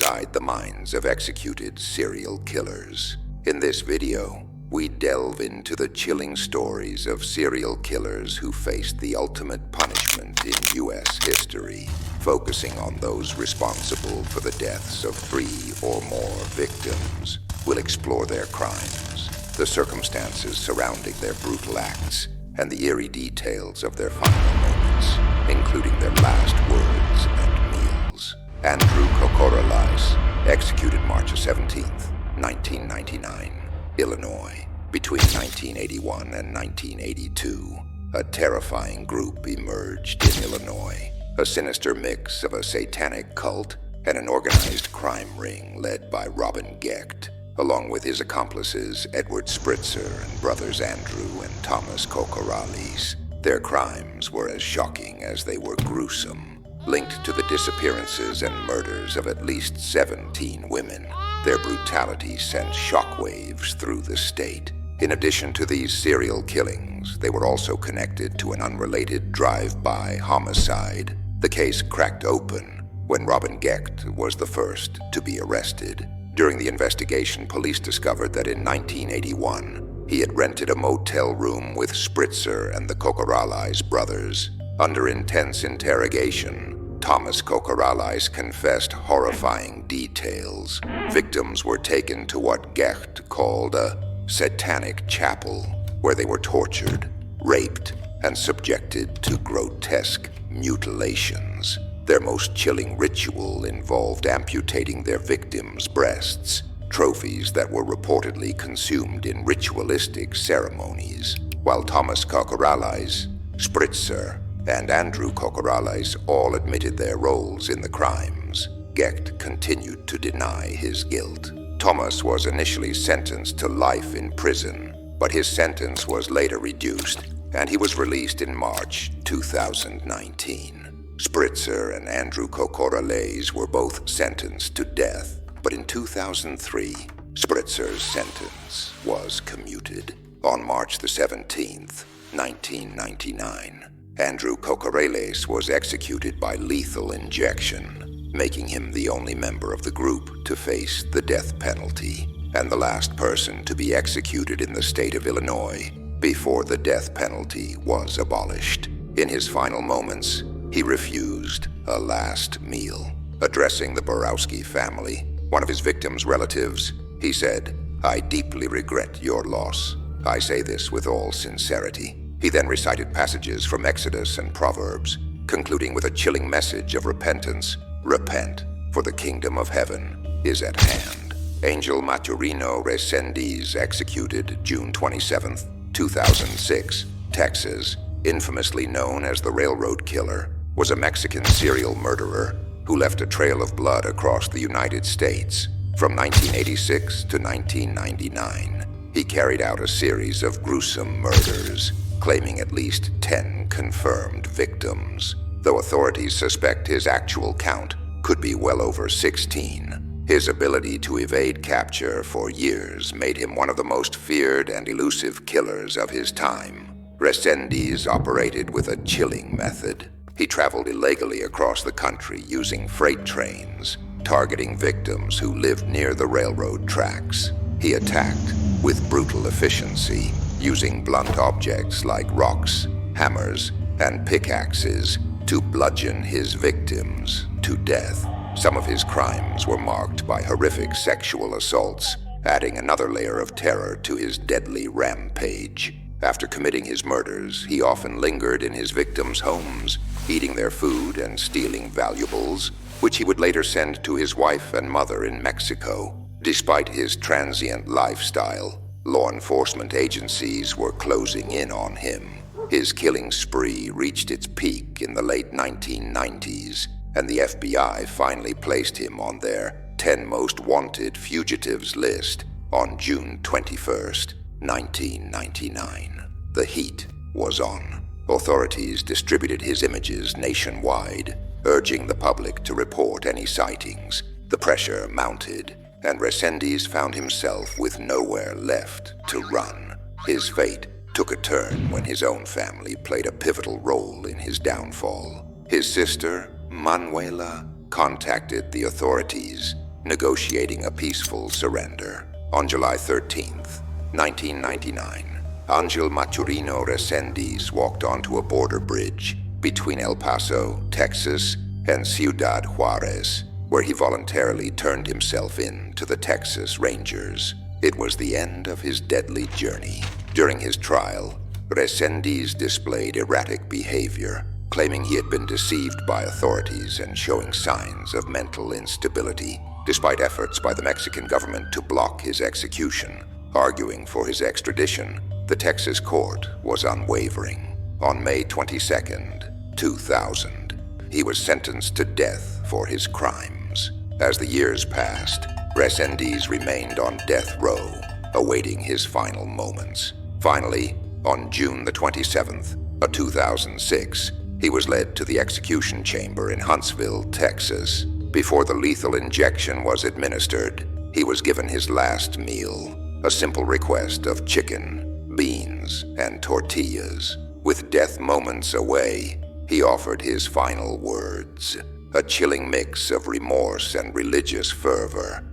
inside the minds of executed serial killers. In this video, we delve into the chilling stories of serial killers who faced the ultimate punishment in U.S. history, focusing on those responsible for the deaths of 3 or more victims. We'll explore their crimes, the circumstances surrounding their brutal acts, and the eerie details of their final moments, including their last words and meals. Andrew Kokoralais, executed March 17, 1999, Illinois. Between 1981 and 1982, a terrifying group emerged in Illinois, a sinister mix of a satanic cult and an organized crime ring led by Robin Gecht, along with his accomplices Edward Spritzer and brothers Andrew and Thomas Kokoralais. Their crimes were as shocking as they were gruesome, linked to the disappearances and murders of at least 17 women. Their brutality sent shockwaves through the state. In addition to these serial killings, they were also connected to an unrelated drive-by homicide. The case cracked open when Robin Gecht was the first to be arrested. During the investigation, police discovered that in 1981, he had rented a motel room with Spritzer and the Kokoralais brothers. Under intense interrogation, Thomas Kokoralais confessed horrifying details. Victims were taken to what Gecht called a satanic chapel, where they were tortured, raped, and subjected to grotesque mutilations. Their most chilling ritual involved amputating their victims' breasts, trophies that were reportedly consumed in ritualistic ceremonies. While Thomas Kokoralais, Spritzer, and Andrew Kokoralais all admitted their roles in the crimes, Gecht continued to deny his guilt. Thomas was initially sentenced to life in prison, but his sentence was later reduced, and he was released in March 2019. Spritzer and Andrew Kokoralais were both sentenced to death, but in 2003, Spritzer's sentence was commuted. On March 17, 1999, Andrew Kokoralais was executed by lethal injection, making him the only member of the group to face the death penalty, and the last person to be executed in the state of Illinois before the death penalty was abolished. In his final moments, he refused a last meal. Addressing the Borowski family, one of his victims' relatives, he said, "I deeply regret your loss. I say this with all sincerity." He then recited passages from Exodus and Proverbs, concluding with a chilling message of repentance. "Repent, for the kingdom of heaven is at hand." Angel Maturino Resendiz, executed June 27, 2006, Texas, infamously known as the Railroad Killer, was a Mexican serial murderer who left a trail of blood across the United States. From 1986 to 1999, he carried out a series of gruesome murders, claiming at least 10 confirmed victims, though authorities suspect his actual count could be well over 16. His ability to evade capture for years made him one of the most feared and elusive killers of his time. Resendiz operated with a chilling method. He traveled illegally across the country using freight trains, targeting victims who lived near the railroad tracks. He attacked with brutal efficiency, using blunt objects like rocks, hammers, and pickaxes to bludgeon his victims to death. Some of his crimes were marked by horrific sexual assaults, adding another layer of terror to his deadly rampage. After committing his murders, he often lingered in his victims' homes, eating their food and stealing valuables, which he would later send to his wife and mother in Mexico. Despite his transient lifestyle, law enforcement agencies were closing in on him. His killing spree reached its peak in the late 1990s, and the FBI finally placed him on their 10 most wanted fugitives list on June 21, 1999. The heat was on. Authorities distributed his images nationwide, urging the public to report any sightings. The pressure mounted, and Resendiz found himself with nowhere left to run. His fate took a turn when his own family played a pivotal role in his downfall. His sister, Manuela, contacted the authorities, negotiating a peaceful surrender. On July 13th, 1999, Angel Maturino Resendiz walked onto a border bridge between El Paso, Texas, and Ciudad Juarez, where he voluntarily turned himself in to the Texas Rangers. It was the end of his deadly journey. During his trial, Resendiz displayed erratic behavior, claiming he had been deceived by authorities and showing signs of mental instability, despite efforts by the Mexican government to block his execution. Arguing for his extradition, the Texas court was unwavering. On May 22, 2000, he was sentenced to death for his crimes. As the years passed, Resendiz remained on death row, awaiting his final moments. Finally, on June the 27th of 2006, he was led to the execution chamber in Huntsville, Texas. Before the lethal injection was administered, he was given his last meal, a simple request of chicken, beans, and tortillas. With death moments away, he offered his final words, a chilling mix of remorse and religious fervor.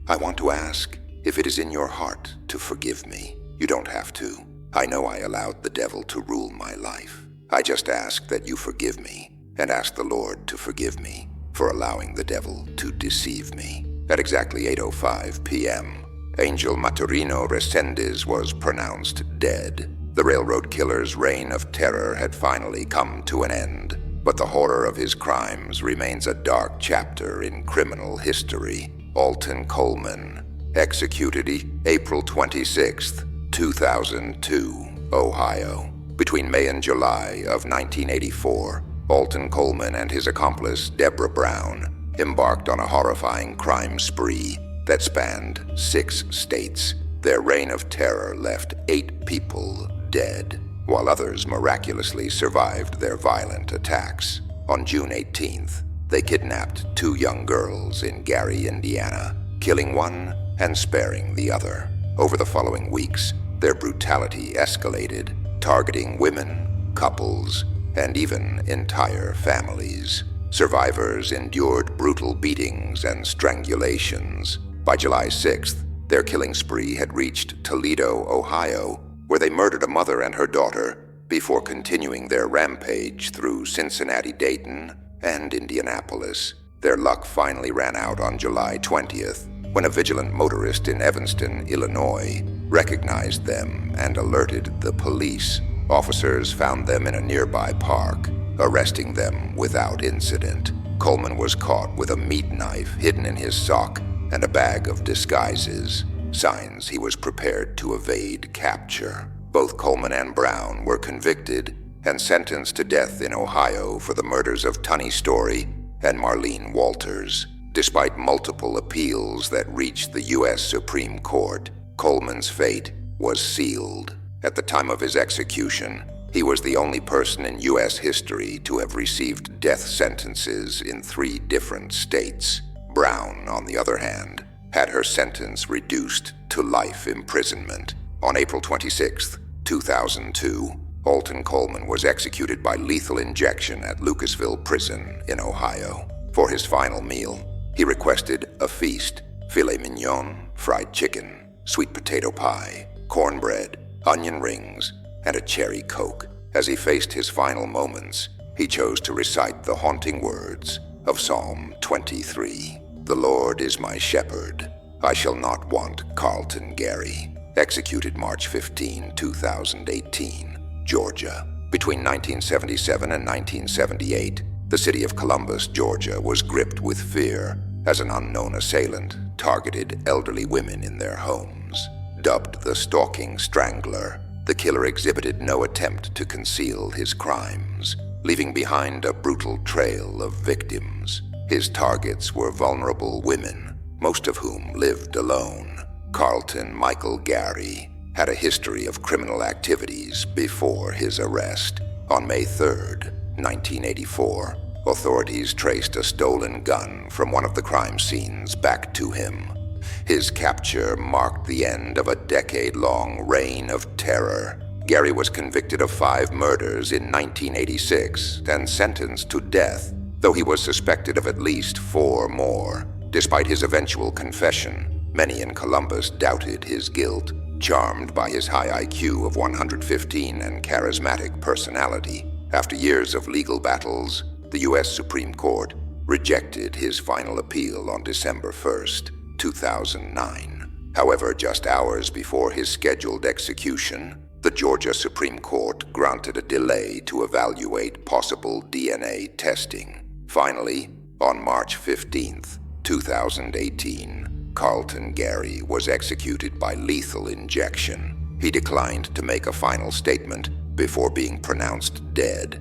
I want to ask if it is in your heart to forgive me. You don't have to. I know I allowed the devil to rule my life. I just ask that you forgive me, and ask the Lord to forgive me for allowing the devil to deceive me. At exactly 8:05 p.m., Angel Maturino Resendiz was pronounced dead. The railroad killer's reign of terror had finally come to an end, but the horror of his crimes remains a dark chapter in criminal history. Alton Coleman, executed April 26, 2002, Ohio. Between May and July of 1984, Alton Coleman and his accomplice, Deborah Brown, embarked on a horrifying crime spree that spanned 6 states. Their reign of terror left 8 people dead, while others miraculously survived their violent attacks. On June 18th, they kidnapped 2 young girls in Gary, Indiana, killing one and sparing the other. Over the following weeks, their brutality escalated, targeting women, couples, and even entire families. Survivors endured brutal beatings and strangulations. By July 6th, their killing spree had reached Toledo, Ohio, where they murdered a mother and her daughter before continuing their rampage through Cincinnati, Dayton, and Indianapolis. Their luck finally ran out on July 20th, when a vigilant motorist in Evanston, Illinois, recognized them and alerted the police. Officers found them in a nearby park, arresting them without incident. Coleman was caught with a meat knife hidden in his sock and a bag of disguises, signs he was prepared to evade capture. Both Coleman and Brown were convicted and sentenced to death in Ohio for the murders of Tunny Story and Marlene Walters. Despite multiple appeals that reached the U.S. Supreme Court, Coleman's fate was sealed. At the time of his execution, he was the only person in U.S. history to have received death sentences in 3 different states. Brown, on the other hand, had her sentence reduced to life imprisonment. On April 26, 2002, Alton Coleman was executed by lethal injection at Lucasville Prison in Ohio. For his final meal, he requested a feast: filet mignon, fried chicken, sweet potato pie, cornbread, onion rings, and a cherry Coke. As he faced his final moments, he chose to recite the haunting words of Psalm 23. The Lord is my shepherd, I shall not want. Carlton Gary, executed March 15, 2018, Georgia. Between 1977 and 1978, the city of Columbus, Georgia, was gripped with fear as an unknown assailant targeted elderly women in their homes. Dubbed the Stalking Strangler, the killer exhibited no attempt to conceal his crimes, leaving behind a brutal trail of victims. His targets were vulnerable women, most of whom lived alone. Carlton Michael Gary had a history of criminal activities before his arrest. On May 3, 1984, authorities traced a stolen gun from one of the crime scenes back to him. His capture marked the end of a decade-long reign of terror. Gary was convicted of 5 murders in 1986 and sentenced to death, though he was suspected of at least 4 more. Despite his eventual confession, many in Columbus doubted his guilt, charmed by his high IQ of 115 and charismatic personality. After years of legal battles, the U.S. Supreme Court rejected his final appeal on December 1st, 2009. However, just hours before his scheduled execution, the Georgia Supreme Court granted a delay to evaluate possible DNA testing. Finally, on March 15th, 2018, Carlton Gary was executed by lethal injection. He declined to make a final statement before being pronounced dead.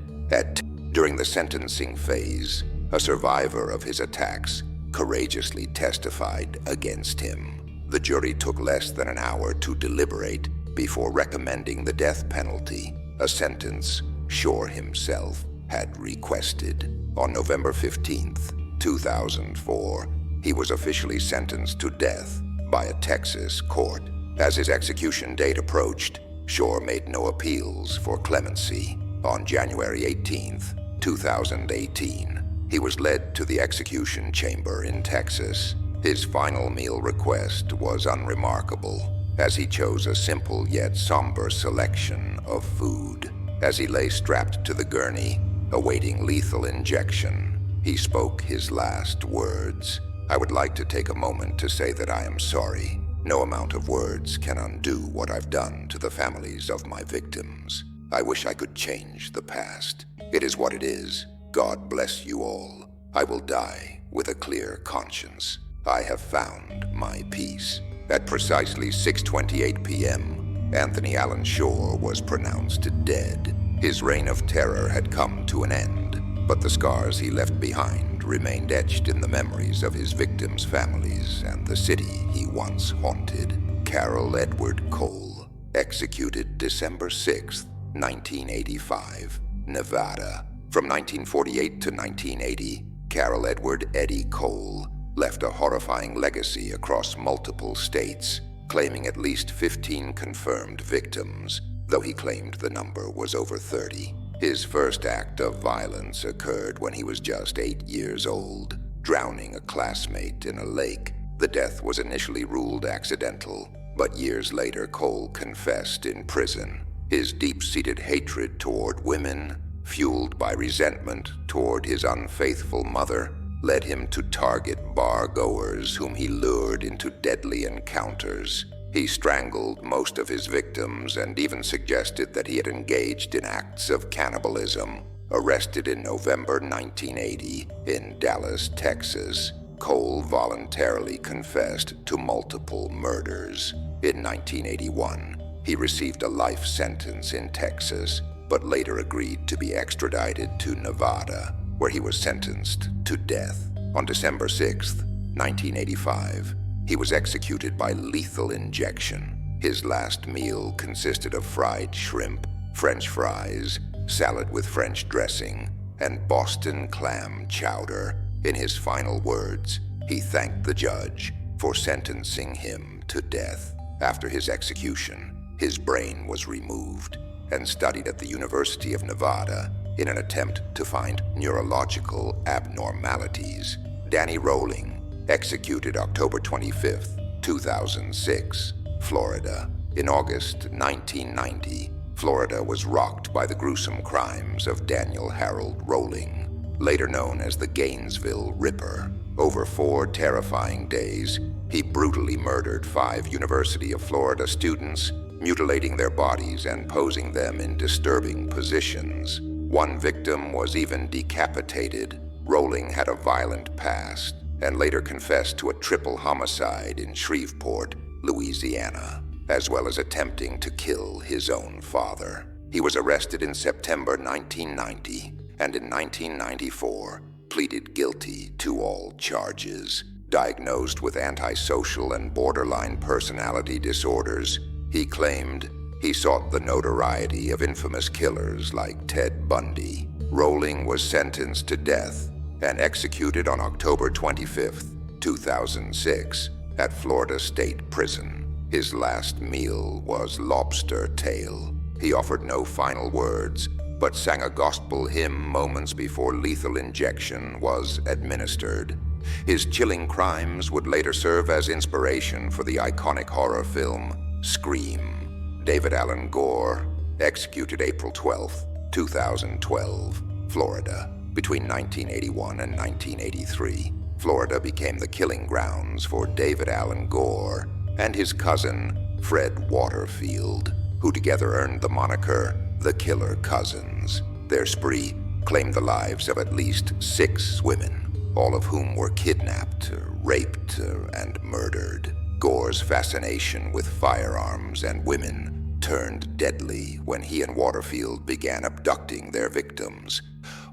During the sentencing phase, a survivor of his attacks courageously testified against him. The jury took less than an hour to deliberate before recommending the death penalty, a sentence Shore himself had requested. On November 15th, 2004, he was officially sentenced to death by a Texas court. As his execution date approached, Shore made no appeals for clemency. On January 18th, 2018, he was led to the execution chamber in Texas. His final meal request was unremarkable, as he chose a simple yet somber selection of food. As he lay strapped to the gurney, awaiting lethal injection, he spoke his last words. "I would like to take a moment to say that I am sorry. No amount of words can undo what I've done to the families of my victims. I wish I could change the past. It is what it is. God bless you all. I will die with a clear conscience. I have found my peace." At precisely 6:28 p.m., Anthony Allen Shore was pronounced dead. His reign of terror had come to an end, but the scars he left behind remained etched in the memories of his victims' families and the city he once haunted. Carroll Edward Cole, executed December 6, 1985, Nevada. From 1948 to 1980, Carroll Edward Eddie Cole left a horrifying legacy across multiple states, claiming at least 15 confirmed victims, though he claimed the number was over 30. His first act of violence occurred when he was just 8 years old, drowning a classmate in a lake. The death was initially ruled accidental, but years later Cole confessed in prison. His deep-seated hatred toward women, fueled by resentment toward his unfaithful mother, led him to target bar-goers whom he lured into deadly encounters. He strangled most of his victims and even suggested that he had engaged in acts of cannibalism. Arrested in November 1980 in Dallas, Texas, Cole voluntarily confessed to multiple murders. In 1981, he received a life sentence in Texas, but later agreed to be extradited to Nevada, where he was sentenced to death. On December 6, 1985, he was executed by lethal injection. His last meal consisted of fried shrimp, French fries, salad with French dressing, and Boston clam chowder. In his final words, he thanked the judge for sentencing him to death. After his execution, his brain was removed and studied at the University of Nevada in an attempt to find neurological abnormalities. Danny Rolling, executed October 25, 2006, Florida. In August 1990, Florida was rocked by the gruesome crimes of Daniel Harold Rolling, later known as the Gainesville Ripper. Over 4 terrifying days, he brutally murdered 5 University of Florida students, mutilating their bodies and posing them in disturbing positions. One victim was even decapitated. Rolling had a violent past and later confessed to a triple homicide in Shreveport, Louisiana, as well as attempting to kill his own father. He was arrested in September 1990 and in 1994 pleaded guilty to all charges. Diagnosed with antisocial and borderline personality disorders, he claimed he sought the notoriety of infamous killers like Ted Bundy. Rolling was sentenced to death and executed on October 25, 2006, at Florida State Prison. His last meal was lobster tail. He offered no final words, but sang a gospel hymn moments before lethal injection was administered. His chilling crimes would later serve as inspiration for the iconic horror film Scream. David Alan Gore, executed April 12, 2012, Florida. Between 1981 and 1983, Florida became the killing grounds for David Alan Gore and his cousin, Fred Waterfield, who together earned the moniker the Killer Cousins. Their spree claimed the lives of at least 6 women, all of whom were kidnapped, raped, and murdered. Gore's fascination with firearms and women turned deadly when he and Waterfield began abducting their victims,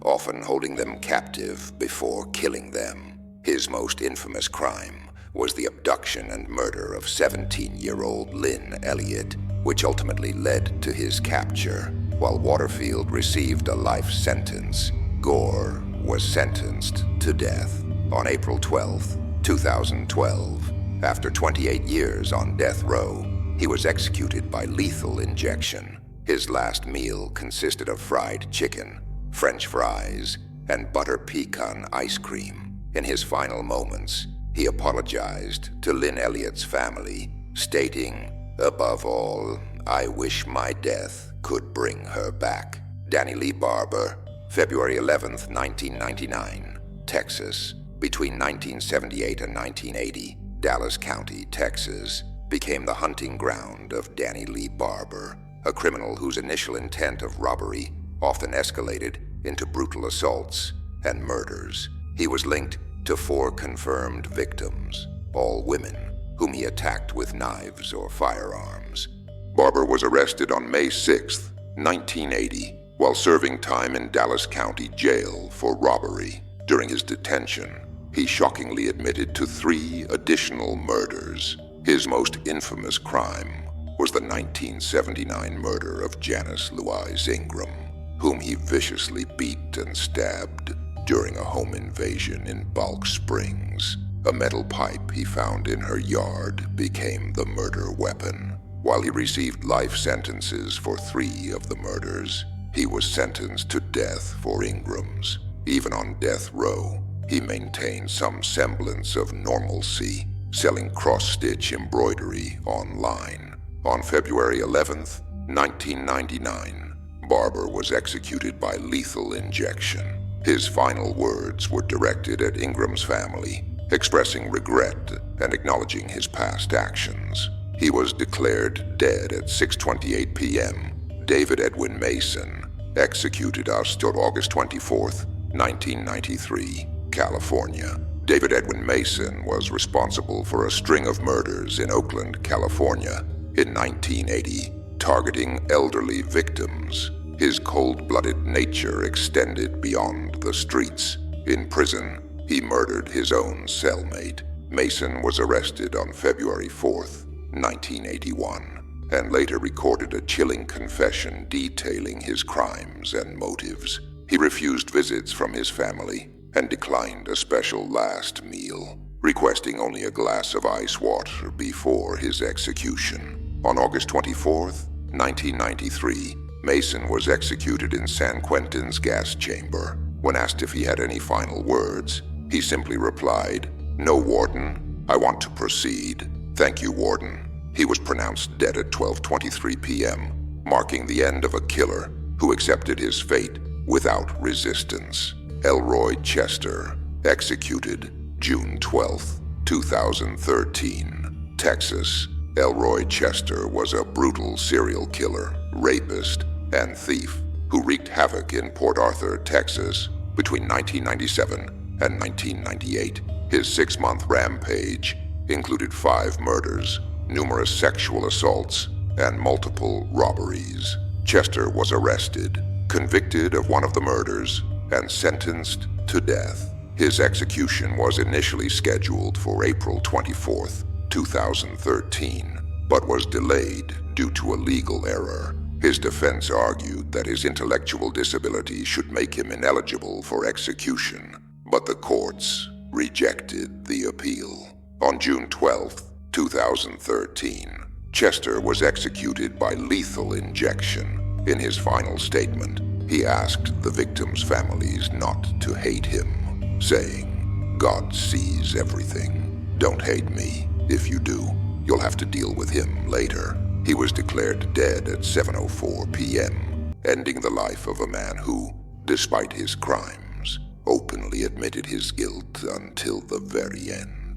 often holding them captive before killing them. His most infamous crime was the abduction and murder of 17-year-old Lynn Elliott, which ultimately led to his capture. While Waterfield received a life sentence, Gore was sentenced to death on April 12, 2012. After 28 years on death row, he was executed by lethal injection. His last meal consisted of fried chicken, French fries, and butter pecan ice cream. In his final moments, he apologized to Lynn Elliott's family, stating, "Above all, I wish my death could bring her back." Danny Lee Barber, February 11, 1999, Texas. Between 1978 and 1980, Dallas County, Texas, became the hunting ground of Danny Lee Barber, a criminal whose initial intent of robbery often escalated into brutal assaults and murders. He was linked to 4 confirmed victims, all women, whom he attacked with knives or firearms. Barber was arrested on May 6, 1980, while serving time in Dallas County Jail for robbery. During his detention, he shockingly admitted to 3 additional murders. His most infamous crime was the 1979 murder of Janice Louise Ingram, whom he viciously beat and stabbed during a home invasion in Balk Springs. A metal pipe he found in her yard became the murder weapon. While he received life sentences for 3 of the murders, he was sentenced to death for Ingram's. Even on death row, he maintained some semblance of normalcy, selling cross-stitch embroidery online. On February 11, 1999, Barber was executed by lethal injection. His final words were directed at Ingram's family, expressing regret and acknowledging his past actions. He was declared dead at 6:28 p.m. David Edwin Mason, executed till August 24, 1993, California. David Edwin Mason was responsible for a string of murders in Oakland, California in 1980, targeting elderly victims. His cold-blooded nature extended beyond the streets. In prison, he murdered his own cellmate. Mason was arrested on February 4, 1981, and later recorded a chilling confession detailing his crimes and motives. He refused visits from his family and declined a special last meal, requesting only a glass of ice water before his execution. On August 24, 1993, Mason was executed in San Quentin's gas chamber. When asked if he had any final words, he simply replied, "No, Warden. I want to proceed. Thank you, Warden." He was pronounced dead at 12:23 p.m., marking the end of a killer who accepted his fate without resistance. Elroy Chester, executed June 12, 2013, Texas. Elroy Chester was a brutal serial killer, rapist, and thief who wreaked havoc in Port Arthur, Texas, between 1997 and 1998. His 6-month rampage included 5 murders, numerous sexual assaults, and multiple robberies. Chester was arrested, convicted of one of the murders, and sentenced to death. His execution was initially scheduled for April 24, 2013, but was delayed due to a legal error. His defense argued that his intellectual disability should make him ineligible for execution, but the courts rejected the appeal. On June 12, 2013, Chester was executed by lethal injection. In his final statement, he asked the victims' families not to hate him, saying, God sees everything. Don't hate me. If you do, you'll have to deal with him later. He was declared dead at 7:04 p.m., ending the life of a man who, despite his crimes, openly admitted his guilt until the very end.